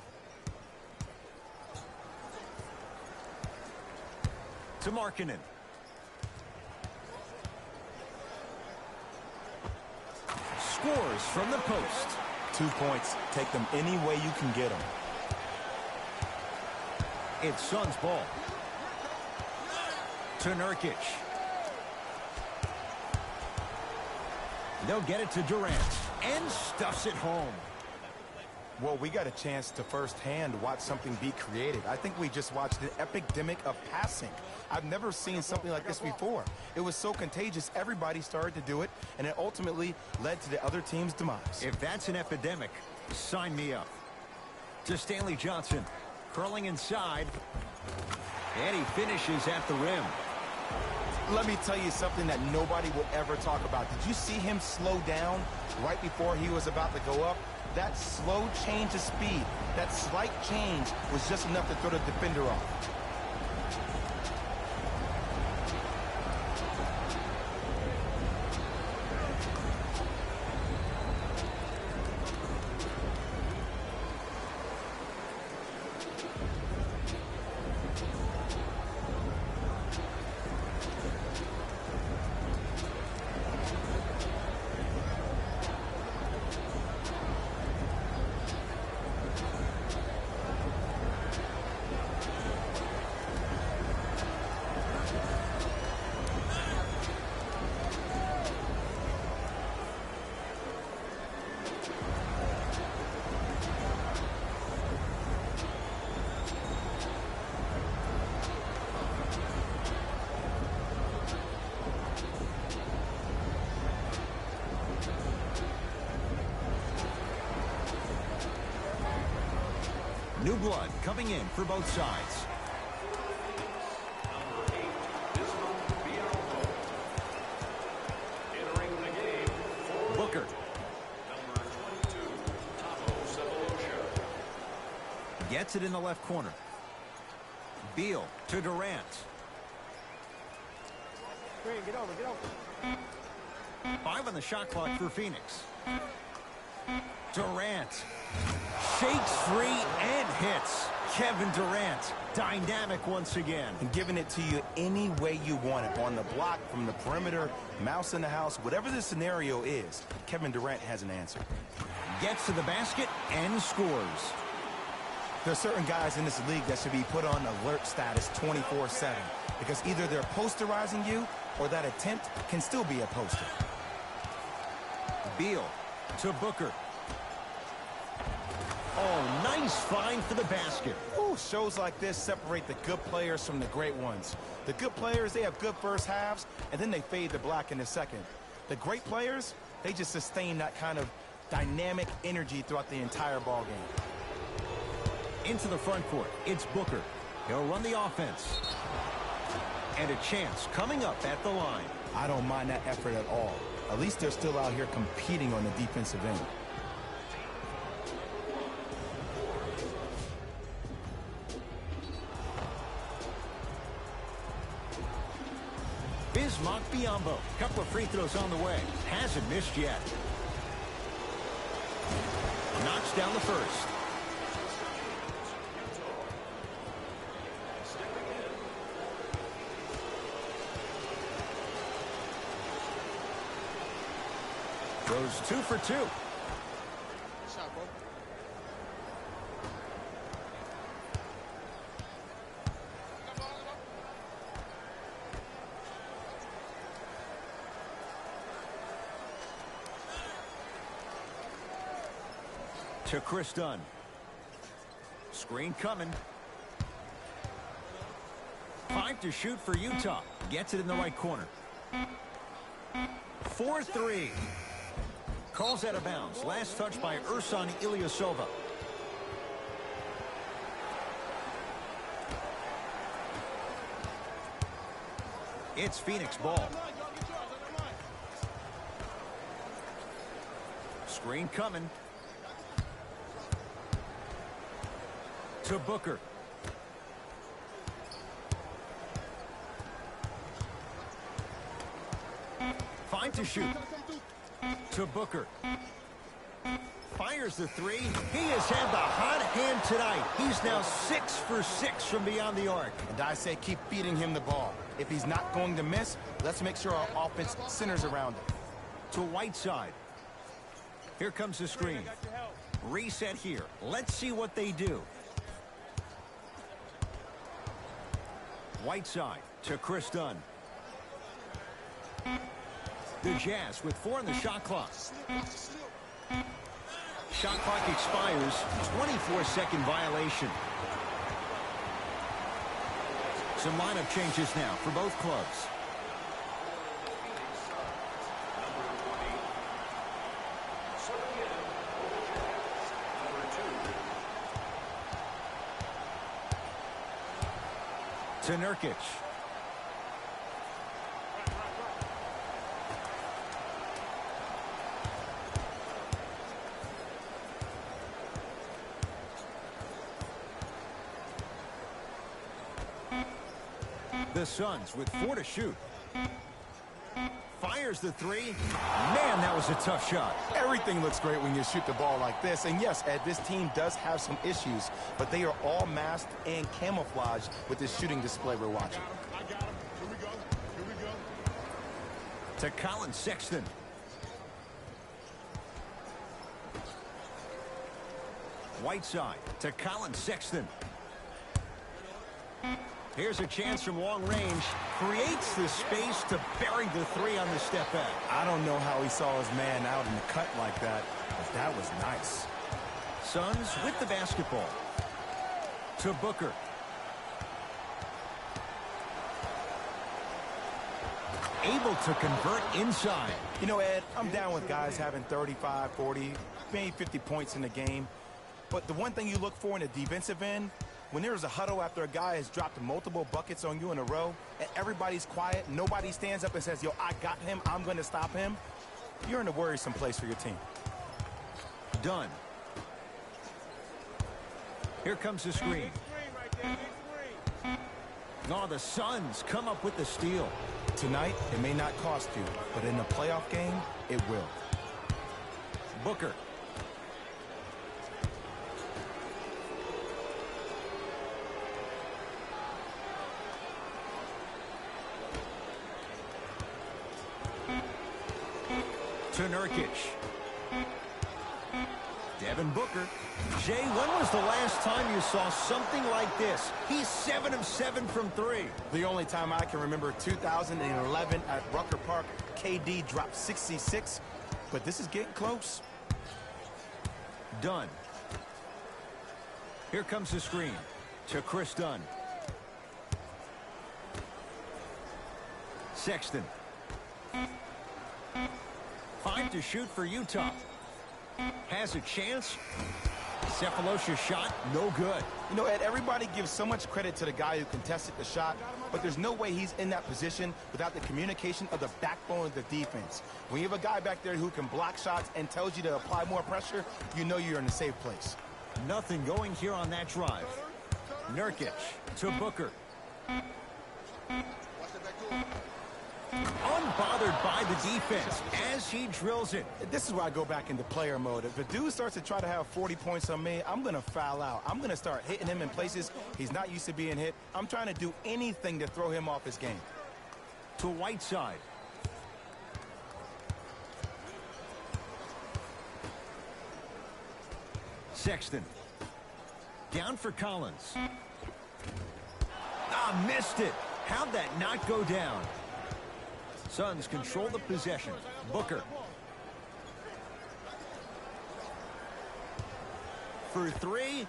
To Markkanen. Scores from the post. 2 points. Take them any way you can get them. It's Suns ball. To Nurkic. They'll get it to Durant. And stuffs it home. Well, we got a chance to firsthand watch something be created. I think we just watched an epidemic of passing. I've never seen something like this before. It was so contagious, everybody started to do it, and it ultimately led to the other team's demise. If that's an epidemic, sign me up. To Stanley Johnson. Curling inside. And he finishes at the rim. Let me tell you something that nobody will ever talk about. Did you see him slow down right before he was about to go up? That slow change of speed, that slight change was just enough to throw the defender off. New blood coming in for both sides. Number 8, Bismarck Biyombo. Entering the game for Booker. number 22, Thabo Sefolosha. Gets it in the left corner. Beal to Durant. Green, get over. 5 on the shot clock for Phoenix. Durant. Shakes free and hits. Kevin Durant. Dynamic once again. And giving it to you any way you want it. On the block, from the perimeter, mouse in the house, whatever the scenario is, Kevin Durant has an answer. Gets to the basket and scores. There are certain guys in this league that should be put on alert status 24/7 because either they're posterizing you or that attempt can still be a poster. Beal to Booker. Oh, nice find for the basket. Ooh, shows like this separate the good players from the great ones. The good players, they have good first halves, and then they fade to black in the second. The great players, they just sustain that kind of dynamic energy throughout the entire ball game. Into the front court. It's Booker. He'll run the offense. And a chance coming up at the line. I don't mind that effort at all. At least they're still out here competing on the defensive end. Bismarck Biyombo. Couple of free throws on the way. Hasn't missed yet. Knocks down the first. Goes 2 for 2. Shot, bro. To Chris Dunn. Screen coming. 5 to shoot for Utah. Gets it in the right corner. 4-3. Calls out of bounds. Last touch by Ersan Ilyasova. It's Phoenix ball. Screen coming. To Booker. Fine to shoot. To Booker. Fires the three. He has had the hot hand tonight. He's now 6 for 6 from beyond the arc. And I say keep feeding him the ball. If he's not going to miss, let's make sure our offense centers around him. To Whiteside. Here comes the screen. I got your help. Reset here. Let's see what they do. Whiteside to Chris Dunn. The Jazz with 4 in the shot clock. Shot clock expires. 24-second violation. Some lineup changes now for both clubs. To Nurkic. The Suns with 4 to shoot. Fires the 3. Man, that was a tough shot. Everything looks great when you shoot the ball like this. And yes, Ed, this team does have some issues, but they are all masked and camouflaged with this shooting display we're watching. I got him. Here we go. Here we go. To Colin Sexton. Whiteside to Colin Sexton. Here's a chance from long range. Creates the space to bury the 3 on the step back. I don't know how he saw his man out in the cut like that, but that was nice. Suns with the basketball. To Booker. Able to convert inside. You know, Ed, I'm down with guys having 35, 40, maybe 50 points in the game. But the one thing you look for in a defensive end, when there's a huddle after a guy has dropped multiple buckets on you in a row, and everybody's quiet, nobody stands up and says, yo, I got him, I'm going to stop him, you're in a worrisome place for your team. Done. Here comes the screen. Big screen right there. Big screen. Oh, the Suns come up with the steal. Tonight, it may not cost you, but in a playoff game, it will. Booker. To Nurkic. Devin Booker. Jay, when was the last time you saw something like this? He's 7 of 7 from 3. The only time I can remember, 2011 at Rucker Park, KD dropped 66, but this is getting close. Dunn. Here comes the screen. To Chris Dunn. Sexton. 5 to shoot for Utah. Has a chance. Cephalosha's shot, no good. You know, Ed, everybody gives so much credit to the guy who contested the shot, but there's no way he's in that position without the communication of the backbone of the defense. When you have a guy back there who can block shots and tells you to apply more pressure, you know you're in a safe place. Nothing going here on that drive. Nurkic to Booker. Unbothered by the defense as he drills it. This is where I go back into player mode. If a dude starts to try to have 40 points on me, I'm going to foul out. I'm going to start hitting him in places he's not used to being hit. I'm trying to do anything to throw him off his game. To Whiteside. Sexton. Down for Collins. Ah, missed it. How'd that not go down? Suns control the possession. Booker. For 3.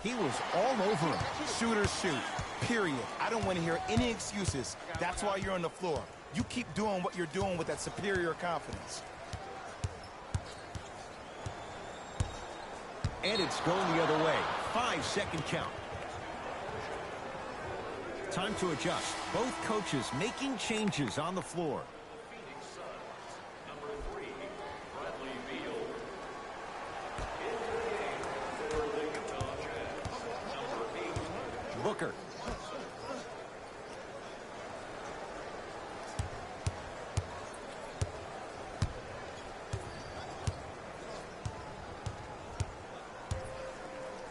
He was all over him. Shooters shoot, period. I don't want to hear any excuses. That's why you're on the floor. You keep doing what you're doing with that superior confidence. And it's going the other way. 5-second count. Time to adjust. Both coaches making changes on the floor. Phoenix Suns, number 3, Bradley Beal. In the game for the Utah Jazz, number 8. Booker.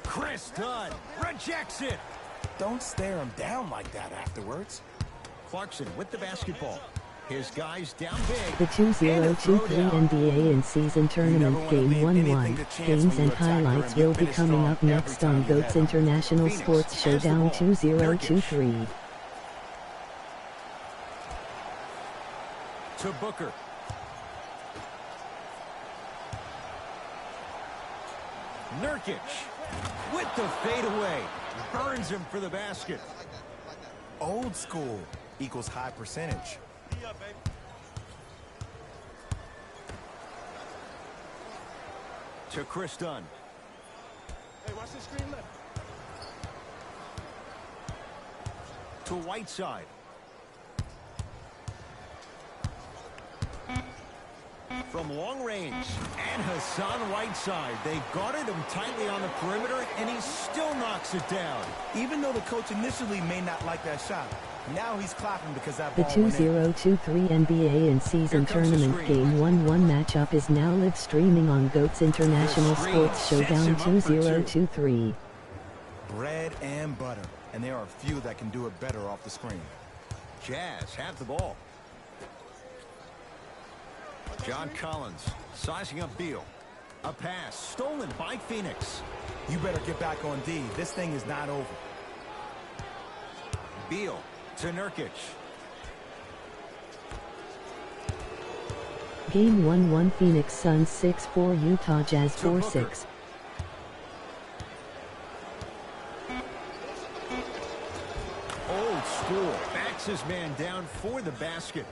Chris Dunn rejects it. Don't stare him down like that afterwards. Clarkson with the basketball. His guys down big. The 2023 NBA in-season tournament Game 1-1 games and highlights will be coming up next on GOAT's International Sports Showdown 2023. To Booker. Nurkic with the fadeaway. Burns him for the basket. Old school equals high percentage. To Chris Dunn. Hey, watch the screen left. To Whiteside. From long range, and Hassan Whiteside. They guarded him tightly on the perimeter, and he still knocks it down. Even though the coach initially may not like that shot, now he's clapping because that The ball went in. 2023 NBA in-season tournament Game 1-1 matchup is now live streaming on GOAT's International Sports Showdown 2023. Bread and butter, and there are few that can do it better off the screen. Jazz have the ball. John Collins sizing up Beal. A pass stolen by Phoenix. You better get back on D. This thing is not over. Beal to Nurkic. Game 1-1 Phoenix Suns 6-4 Utah Jazz 4-6. Old school. Backs his man down for the basket.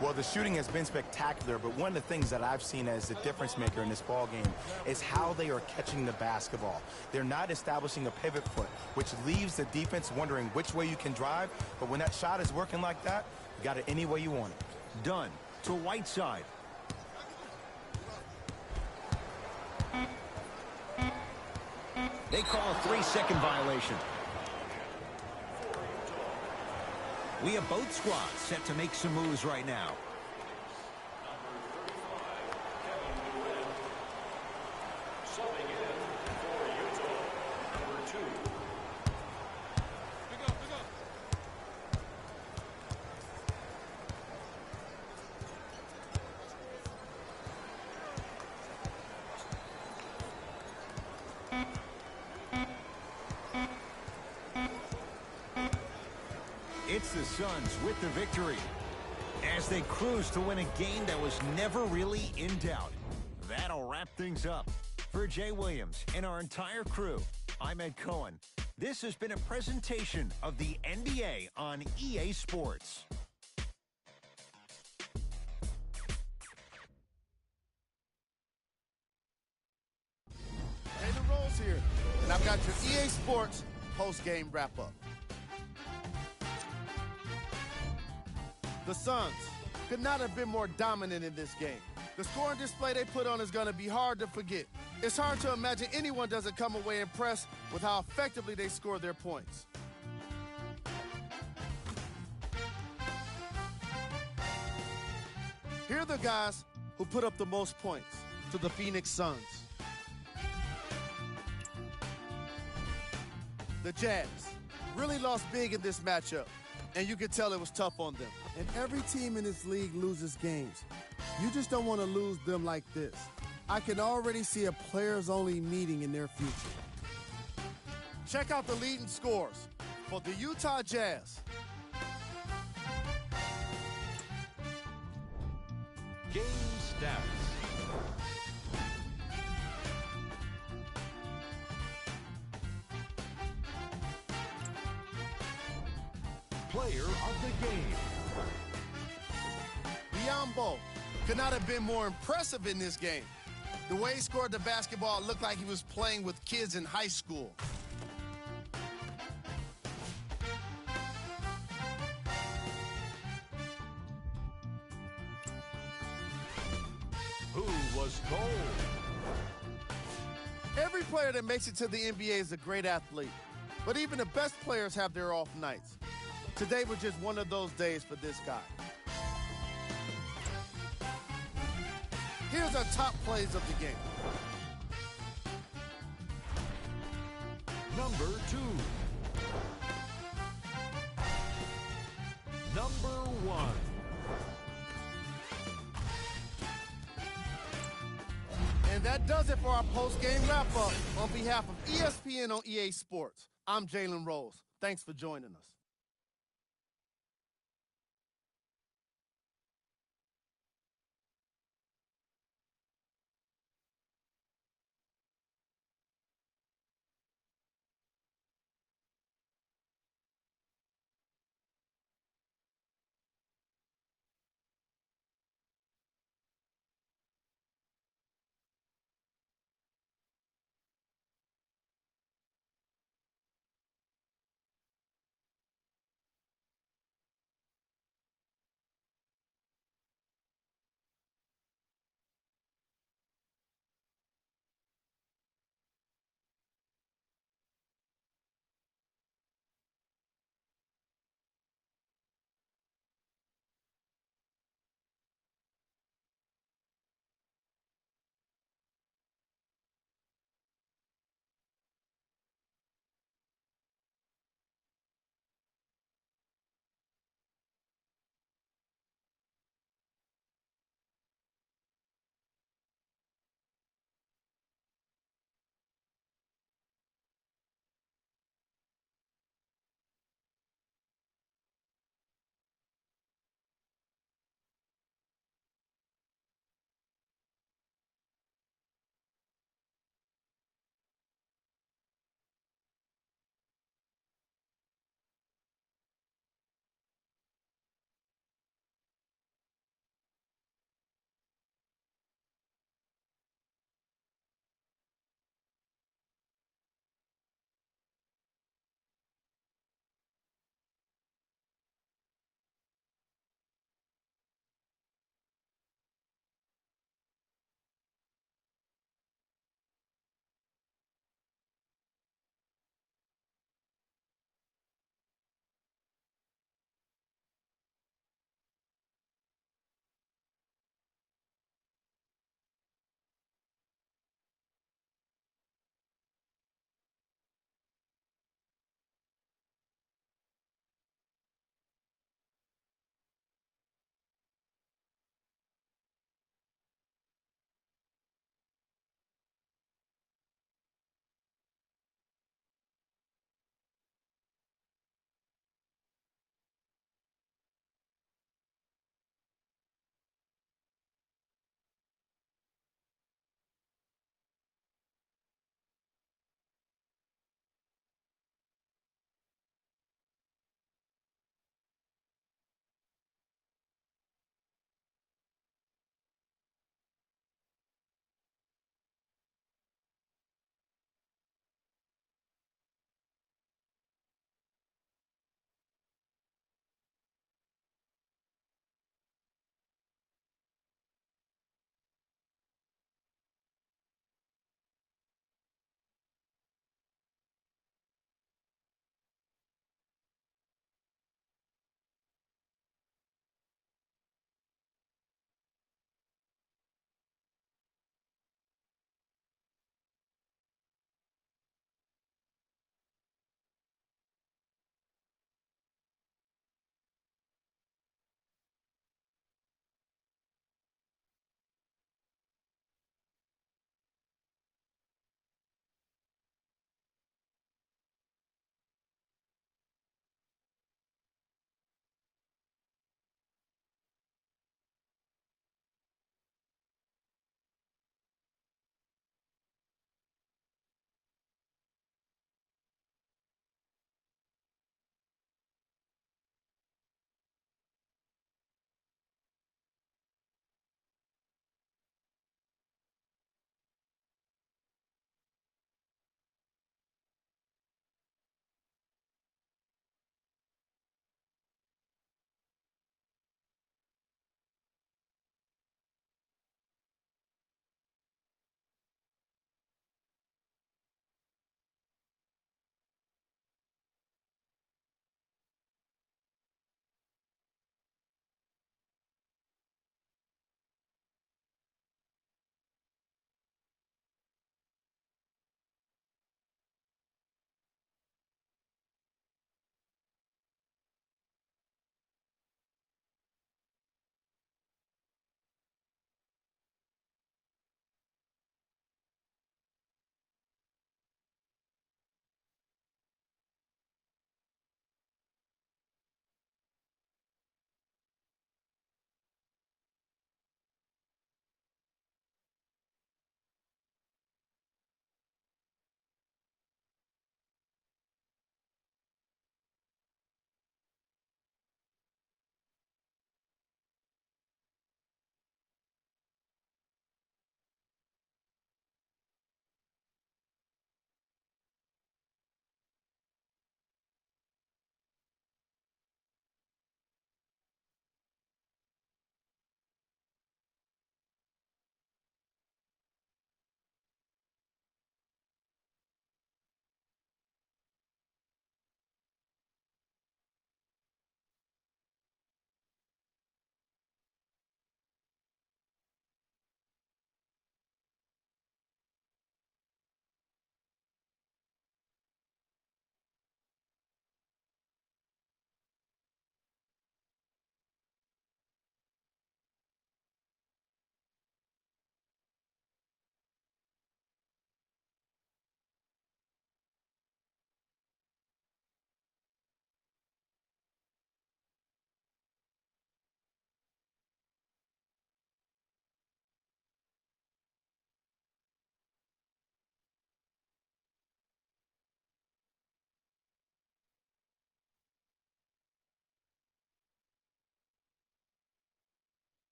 Well, the shooting has been spectacular, but one of the things that I've seen as the difference maker in this ball game is how they are catching the basketball. They're not establishing a pivot foot, which leaves the defense wondering which way you can drive, but when that shot is working like that, you got it any way you want it. Dunn to Whiteside. They call a 3-second violation. We have both squads set to make some moves right now. Subbing in for Utah, number 2. It's the Suns with the victory as they cruise to win a game that was never really in doubt. That'll wrap things up. For Jay Williams and our entire crew, I'm Ed Cohen. This has been a presentation of the NBA on EA Sports. Taylor Rose here, and I've got your EA Sports post-game wrap-up. The Suns could not have been more dominant in this game. The scoring display they put on is going to be hard to forget. It's hard to imagine anyone doesn't come away impressed with how effectively they score their points. Here are the guys who put up the most points to the Phoenix Suns. The Jazz really lost big in this matchup, and you could tell it was tough on them. And every team in this league loses games. You just don't want to lose them like this. I can already see a players-only meeting in their future. Check out the leading scores for the Utah Jazz. Game stats. Player of the game. Biyombo could not have been more impressive in this game. The way he scored the basketball looked like he was playing with kids in high school. Who was cold? Every player that makes it to the NBA is a great athlete, but even the best players have their off nights. Today was just one of those days for this guy. Here's our top plays of the game. Number 2. Number 1. And that does it for our post-game wrap-up. On behalf of ESPN on EA Sports, I'm Jalen Rose. Thanks for joining us.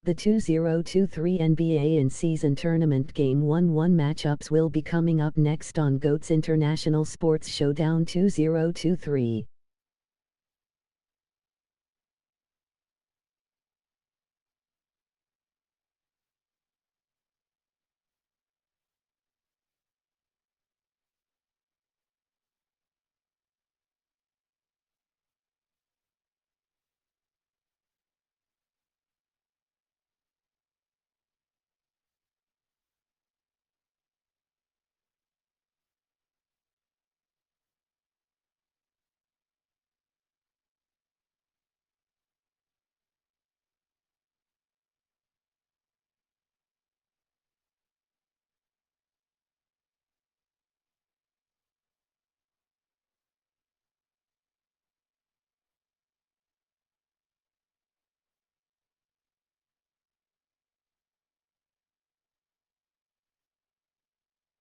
The 2023 NBA in-season tournament Game 1-1 matchups will be coming up next on GOAT's International Sports Showdown 2023.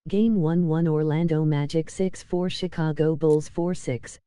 Game 1-1 Orlando Magic 6-4 Chicago Bulls 4-6.